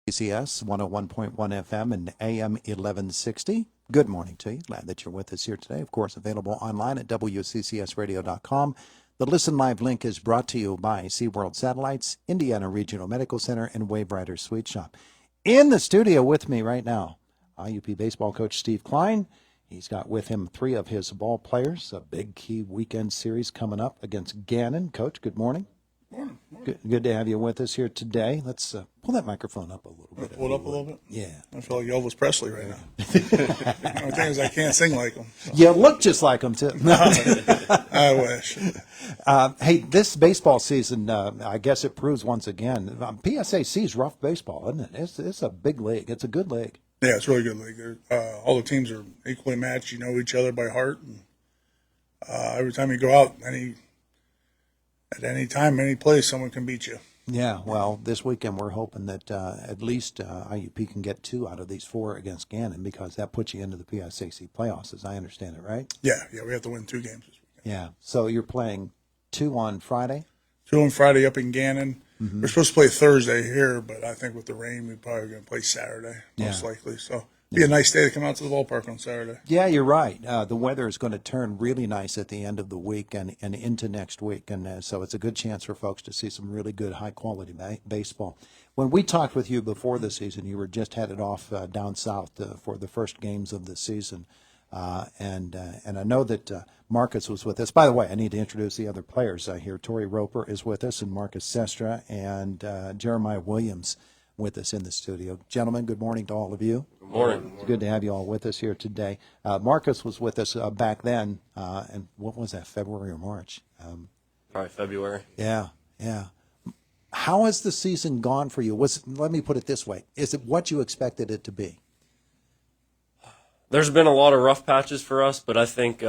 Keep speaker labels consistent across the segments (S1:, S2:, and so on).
S1: PCS 101.1 FM and AM 1160. Good morning to you. Glad that you're with us here today. Of course, available online at WCCSradio.com. The Listen Live link is brought to you by SeaWorld Satellites, Indiana Regional Medical Center, and Wave Rider Sweet Shop. In the studio with me right now, IUP Baseball coach Steve Kline. He's got with him three of his ball players. A big key weekend series coming up against Gannon. Coach, good morning.
S2: Morning.
S1: Good to have you with us here today. Let's pull that microphone up a little bit.
S2: Pull it up a little bit?
S1: Yeah.
S2: I feel like Elvis Presley right now. The only thing is I can't sing like him. So.
S1: You look just like him, too.
S2: I wish.
S1: Hey, this baseball season, I guess it proves once again, PSAC is rough baseball, isn't it? It's a big league. It's a good league.
S2: Yeah, it's a really good league. All the teams are equally matched. You know each other by heart. And, every time you go out, at any time, any place, someone can beat you.
S1: Yeah, well, this weekend we're hoping that at least IUP can get 2 out of these 4 against Gannon, because that puts you into the PSAC playoffs, as I understand it, right?
S2: Yeah, we have to win 2 games this weekend.
S1: Yeah, so you're playing 2 on Friday?
S2: 2 on Friday up in Gannon.
S1: Mm-hmm.
S2: We're supposed to play Thursday here, but I think with the rain, we're probably going to play Saturday, most likely. So it'll be a nice day to come out to the ballpark on Saturday.
S1: Yeah, you're right. The weather is going to turn really nice at the end of the week and into next week. And so it's a good chance for folks to see some really good, high-quality baseball. When we talked with you before the season, you were just headed off down south for the first games of the season. And I know that Markus was with us. By the way, I need to introduce the other players here. Tori Roper is with us, and Markus Cestra, and Jeremiah Williams with us in the studio. Gentlemen, good morning to all of you.
S3: Good morning.
S1: It's good to have you all with us here today. Markus was with us back then, and what was that, February or March?
S3: Probably February.
S1: Yeah. How has the season gone for you? Let me put it this way. Is it what you expected it to be?
S3: There's been a lot of rough patches for us, but I think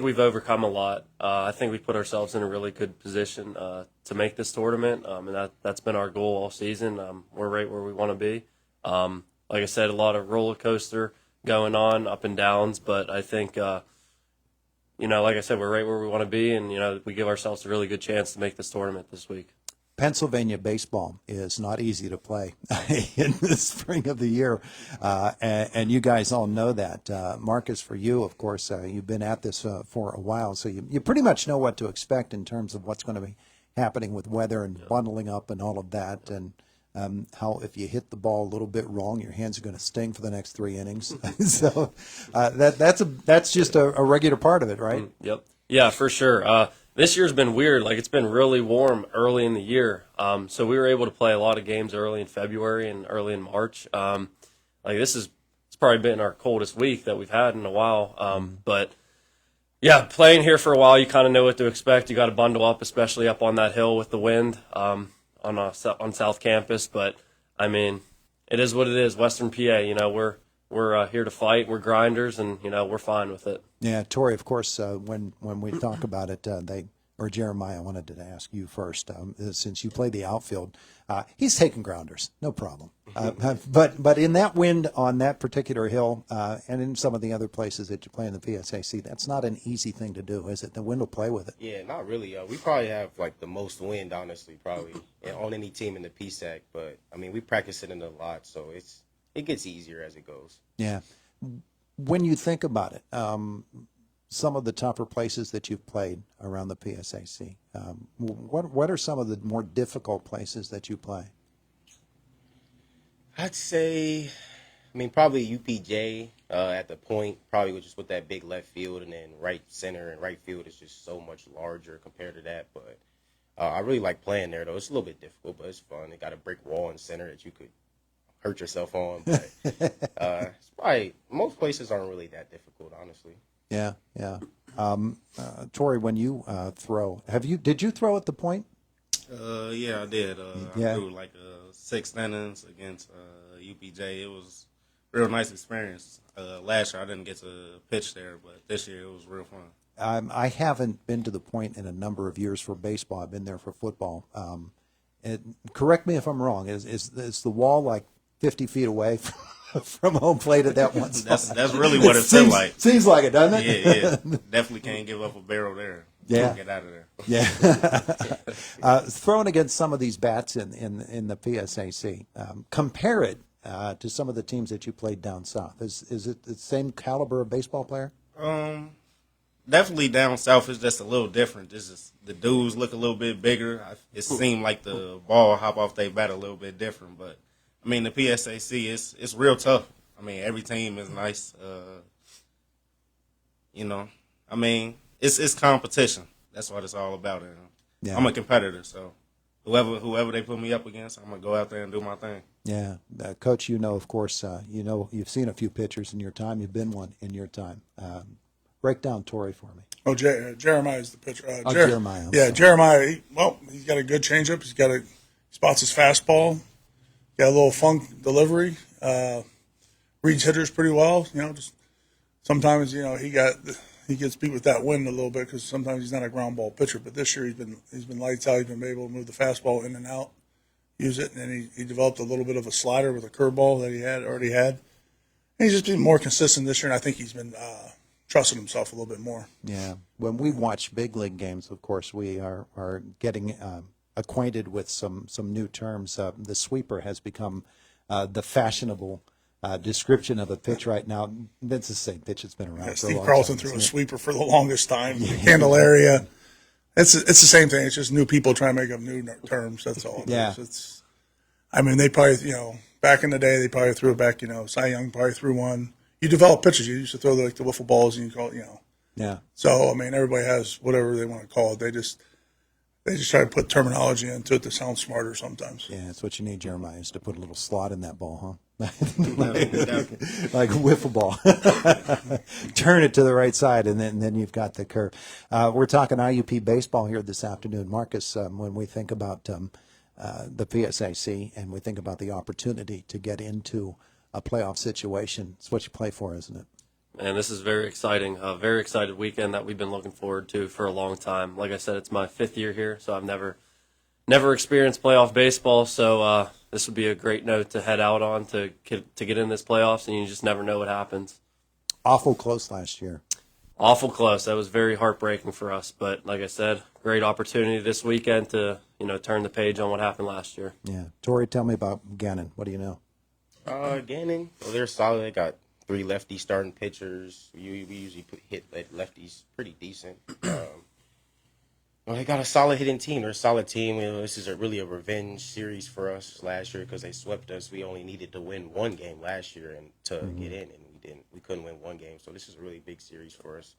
S3: we've overcome a lot. I think we put ourselves in a really good position to make this tournament, and that's been our goal all season. We're right where we want to be. Like I said, a lot of roller coaster going on, up and downs, but I think, like I said, we're right where we want to be, and, we give ourselves a really good chance to make this tournament this week.
S1: Pennsylvania baseball is not easy to play in the spring of the year, and you guys all know that. Markus, for you, of course, you've been at this for a while, so you pretty much know what to expect in terms of what's going to be happening with weather and bundling up and all of that, and how if you hit the ball a little bit wrong, your hands are going to sting for the next 3 innings. So that's just a regular part of it, right?
S3: Yep. Yeah, for sure. This year's been weird. Like, it's been really warm early in the year. So we were able to play a lot of games early in February and early in March. It's probably been our coldest week that we've had in a while. But yeah, playing here for a while, you kind of know what to expect. You got to bundle up, especially up on that hill with the wind on South Campus. But I mean, it is what it is. Western PA, we're here to fight. We're grinders, and we're fine with it.
S1: Yeah, Tori, of course, when we talk about it, Jeremiah, I wanted to ask you first, since you play the outfield, he's taking grounders, no problem. But in that wind on that particular hill, and in some of the other places that you play in the PSAC, that's not an easy thing to do, is it? The wind will play with it.
S4: Yeah, not really. We probably have the most wind, honestly, probably on any team in the PSAC. But I mean, we practice it in a lot, so it gets easier as it goes.
S1: Yeah. When you think about it, some of the tougher places that you've played around the PSAC, what are some of the more difficult places that you play?
S4: I'd say, probably UPJ at the point, probably just with that big left field, and then right center and right field is just so much larger compared to that. But I really like playing there, though. It's a little bit difficult, but it's fun. They got a brick wall in center that you could hurt yourself on, but it's probably most places aren't really that difficult, honestly.
S1: Yeah. Tori, when you throw, did you throw at the point?
S5: Yeah, I did. I threw 6 innings against UPJ. It was a real nice experience. Last year I didn't get to pitch there, but this year it was real fun.
S1: I haven't been to the point in a number of years for baseball. I've been there for football. Correct me if I'm wrong. Is the wall like 50 feet away from home plate at that one spot?
S5: That's really what it seems like.
S1: Seems like it, doesn't it?
S5: Yeah. Definitely can't give up a barrel there.
S1: Yeah.
S5: Get out of there.
S1: Yeah. Throwing against some of these bats in the PSAC, compare it to some of the teams that you played down south. Is it the same caliber of baseball player?
S5: Definitely down south is just a little different. This is the dudes look a little bit bigger. It seemed like the ball hop off their bat a little bit different, but I mean the PSAC it's real tough. I mean every team is nice. I mean it's competition. That's what it's all about.
S1: Yeah.
S5: I'm a competitor, so whoever they put me up against, I'm gonna go out there and do my thing.
S1: Yeah, Coach, of course, you've seen a few pitchers in your time. You've been one in your time. Break down Tori for me.
S2: Oh, Jeremiah is the pitcher.
S1: Jeremiah.
S2: Yeah, Jeremiah. He's got a good changeup. He spots his fastball. Got a little funk delivery. Reads hitters pretty well. Just sometimes he gets beat with that wind a little bit because sometimes he's not a ground ball pitcher. But this year he's been lights out. He's been able to move the fastball in and out, use it, and then he developed a little bit of a slider with a curveball that he already had. And he's just been more consistent this year, and I think he's been trusting himself a little bit more.
S1: Yeah. When we watch big league games, of course, we are getting acquainted with some new terms. The sweeper has become the fashionable description of a pitch right now. That's the same pitch that's been around for a
S2: Steve
S1: long
S2: Carlton
S1: time.
S2: threw a sweeper for the longest time. Candelaria. It's the same thing. It's just new people trying to make up new terms. That's all.
S1: Yeah.
S2: They probably, back in the day, they probably threw it back, Cy Young probably threw one. You develop pitches. You used to throw the wiffle balls and you call it,
S1: Yeah.
S2: So, everybody has whatever they want to call it. They just try to put terminology into it to sound smarter sometimes.
S1: Yeah, that's what you need, Jeremiah, is to put a little slot in that ball, huh? like a wiffle ball. Turn it to the right side, and then you've got the curve. We're talking IUP baseball here this afternoon. Markus, when we think about the PSAC and we think about the opportunity to get into a playoff situation, it's what you play for, isn't it?
S3: And this is very exciting. A very excited weekend that we've been looking forward to for a long time. Like I said, it's my 5th year here, so I've never experienced playoff baseball. So this would be a great note to head out on to get in this playoffs, and you just never know what happens.
S1: Awful close last year.
S3: Awful close. That was very heartbreaking for us. But like I said, great opportunity this weekend to turn the page on what happened last year.
S1: Yeah. Tori, tell me about Gannon. What do you know?
S4: Gannon, they're solid. They got 3 lefty starting pitchers. We usually hit lefties pretty decent. They got a solid hitting team. They're a solid team. This is really a revenge series for us last year because they swept us. We only needed to win 1 game last year and to get in, and we didn't. We couldn't win 1 game. So this is a really big series for us.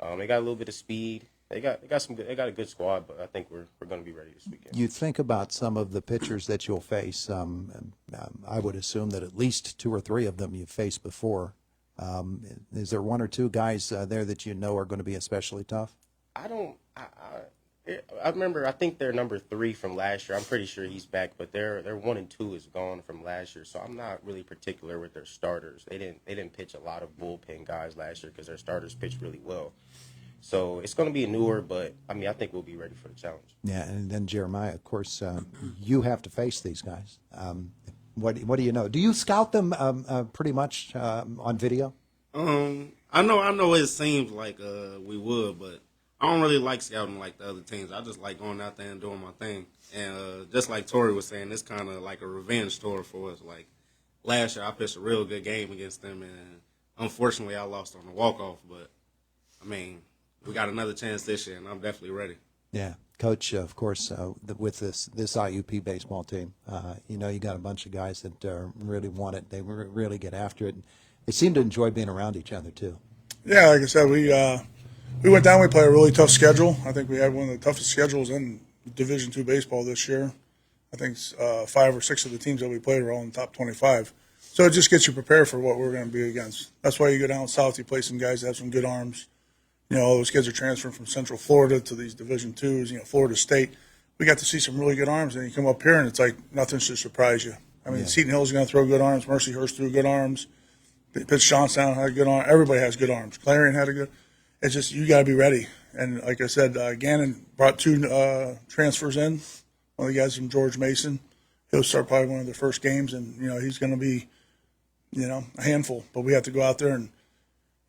S4: They got a little bit of speed. They got a good squad, but I think we're going to be ready this weekend.
S1: You think about some of the pitchers that you'll face. I would assume that at least 2 or 3 of them you've faced before. Is there 1 or 2 guys there that are going to be especially tough?
S4: I remember. I think they're number 3 from last year. I'm pretty sure he's back, but their 1 and 2 is gone from last year. So I'm not really particular with their starters. They didn't pitch a lot of bullpen guys last year because their starters pitched really well. So it's going to be newer, but I think we'll be ready for the challenge.
S1: Yeah, and then Jeremiah, of course, you have to face these guys. What do you know? Do you scout them pretty much on video?
S5: I know. It seems like we would, but I don't really like scouting like the other teams. I just like going out there and doing my thing. And just like Tori was saying, it's kind of like a revenge story for us. Like last year, I pitched a real good game against them, and unfortunately, I lost on the walk-off. But we got another chance this year, and I'm definitely ready.
S1: Yeah, Coach. Of course, with this IUP baseball team, you got a bunch of guys that really want it. They really get after it. They seem to enjoy being around each other too.
S2: Yeah, like I said, we went down. We played a really tough schedule. I think we had one of the toughest schedules in Division II baseball this year. I think 5 or 6 of the teams that we played were all in the top 25. So it just gets you prepared for what we're going to be against. That's why you go down south. You play some guys that have some good arms. All those kids are transferring from Central Florida to these Division IIs, Florida State. We got to see some really good arms, and you come up here, and it's like nothing should surprise you. Seton Hill's going to throw good arms. Mercyhurst threw good arms. Pitts Johnstown had a good arm. Everybody has good arms. Clarion had a good. It's just you got to be ready. And like I said, Gannon brought 2 transfers in. One of the guys from George Mason. He'll start probably one of the first games, and he's going to be, a handful. But we have to go out there and,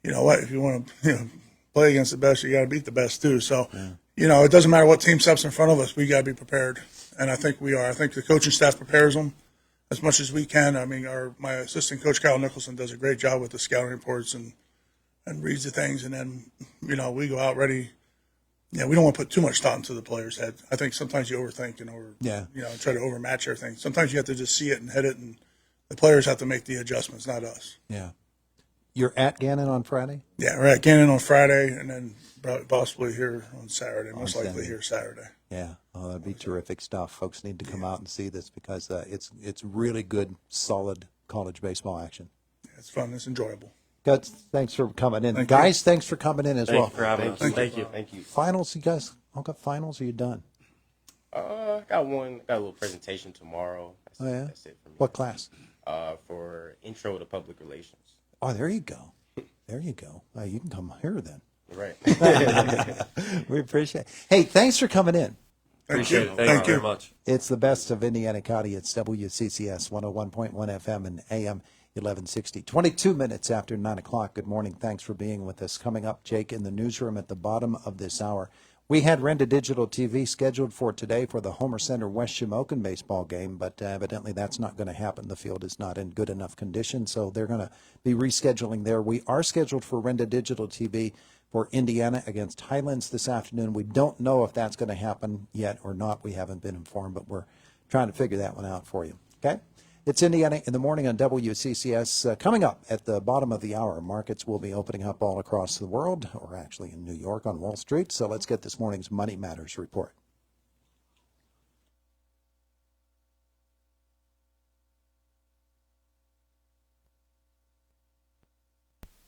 S2: if you want to, play against the best, you got to beat the best too. So, you know, it doesn't matter what team steps in front of us, we got to be prepared. And I think we are. I think the coaching staff prepares them as much as we can. I mean, my assistant coach, Kyle Nicholson, does a great job with the scouting reports and reads the things. And then, you know, we go out ready. Yeah, we don't want to put too much thought into the player's head. I think sometimes you overthink and try to overmatch everything. Sometimes you have to just see it and hit it, and the players have to make the adjustments, not us.
S1: Yeah. You're at Gannon on Friday?
S2: Yeah, we're at Gannon on Friday, and then possibly here on Saturday. Most likely here Saturday.
S1: Yeah, oh, that'd be terrific stuff. Folks need to come out and see this because it's really good, solid college baseball action.
S2: Yeah, it's fun. It's enjoyable.
S1: Guys, thanks for coming in.
S2: Thank
S1: Guys,
S2: you.
S1: thanks for coming in as
S3: Thank
S1: well.
S3: you for having us. Thank you.
S4: Thank you.
S1: Finals, you guys all got finals? Or are you done?
S4: Got a little presentation tomorrow.
S1: Oh, yeah?
S4: That's it for me.
S1: What class?
S4: For Intro to Public Relations.
S1: Oh, there you go. There you go. You can come here then.
S4: Right.
S1: We appreciate it. Hey, thanks for coming in.
S3: Appreciate it. Thank you very much.
S1: It's the best of Indiana County. It's WCCS 101.1 FM and AM 1160. 22 minutes after 9 o'clock. Good morning. Thanks for being with us. Coming up, Jake, in the newsroom at the bottom of this hour. We had Renda Digital TV scheduled for today for the Homer Center West Shamokin baseball game, but evidently that's not going to happen. The field is not in good enough condition, so they're going to be rescheduling there. We are scheduled for Renda Digital TV for Indiana against Highlands this afternoon. We don't know if that's going to happen yet or not. We haven't been informed, but we're trying to figure that one out for you. Okay? It's Indiana in the Morning on WCCS. Coming up at the bottom of the hour, markets will be opening up all across the world, or actually in New York on Wall Street. So let's get this morning's Money Matters report.